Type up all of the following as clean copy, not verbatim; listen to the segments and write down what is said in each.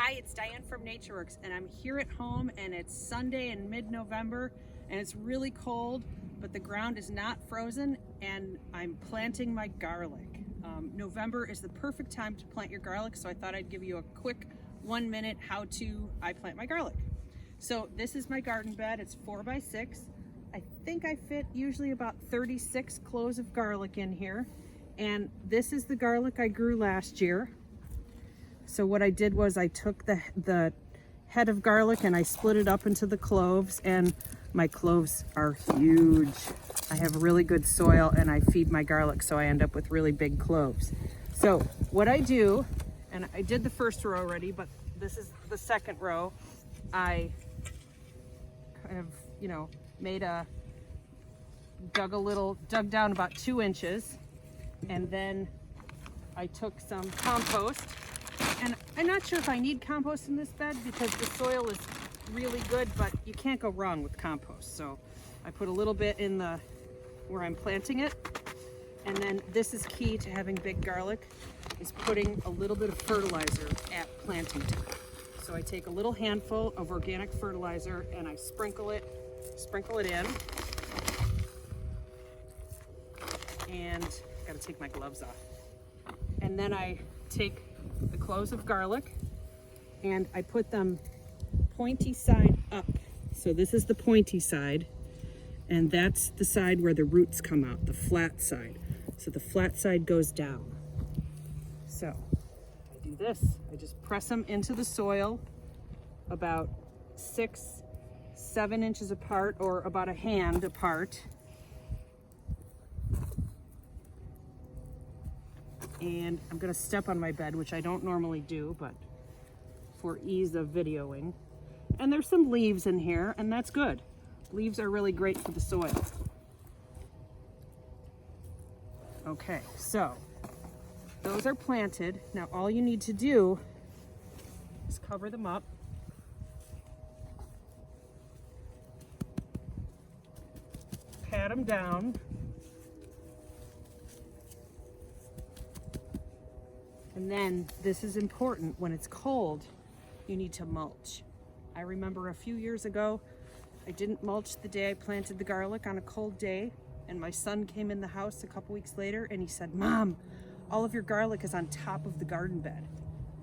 Hi, it's Diane from Natureworks, and I'm here at home, and it's Sunday in mid-November, and it's really cold, but the ground is not frozen, and I'm planting my garlic. November is the perfect time to plant your garlic, so I thought I'd give you a quick 1-minute I plant my garlic. So this is my garden bed. It's 4x6. I think I fit usually about 36 cloves of garlic in here, and this is the garlic I grew last year. So what I did was I took the head of garlic and I split it up into the cloves, and my cloves are huge. I have really good soil and I feed my garlic, so I end up with really big cloves. So what I do, and I did the first row already, but this is the second row. I kind of, dug down about 2 inches, and then I took some compost. And I'm not sure if I need compost in this bed because the soil is really good, but you can't go wrong with compost. So I put a little bit in where I'm planting it. And then this is key to having big garlic, is putting a little bit of fertilizer at planting time. So I take a little handful of organic fertilizer and I sprinkle it in. And I gotta take my gloves off. And then I take the cloves of garlic and I put them pointy side up. So this is the pointy side, and that's the side where the roots come out, the flat side. So the flat side goes down. So I do this, I just press them into the soil about 6-7 inches apart, or about a hand apart. And I'm gonna step on my bed, which I don't normally do, but for ease of videoing. And there's some leaves in here, and that's good. Leaves are really great for the soil. Okay, so those are planted. Now all you need to do is cover them up. Pat them down. And then, this is important, when it's cold, you need to mulch. I remember a few years ago, I didn't mulch the day I planted the garlic on a cold day, and my son came in the house a couple weeks later and he said, "Mom, all of your garlic is on top of the garden bed."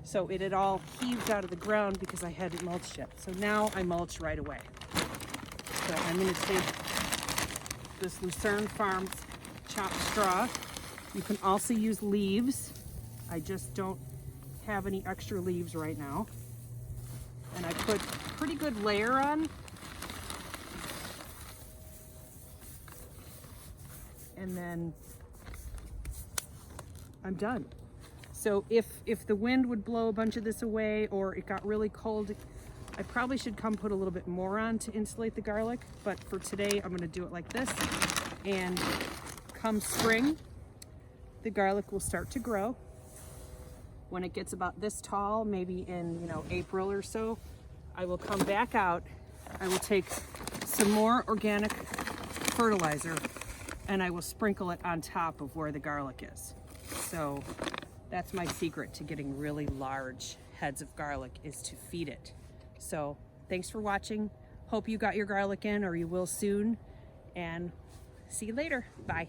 So it had all heaved out of the ground because I hadn't mulched yet. So now I mulch right away. So I'm gonna take this Lucerne Farms chopped straw. You can also use leaves. I just don't have any extra leaves right now. And I put a pretty good layer on. And then I'm done. So if the wind would blow a bunch of this away, or it got really cold, I probably should come put a little bit more on to insulate the garlic. But for today, I'm gonna do it like this. And come spring, the garlic will start to grow. When it gets about this tall, maybe in April or so, I will come back out. I will take some more organic fertilizer and I will sprinkle it on top of where the garlic is. So that's my secret to getting really large heads of garlic, is to feed it. So thanks for watching. Hope you got your garlic in, or you will soon, and see you later. Bye.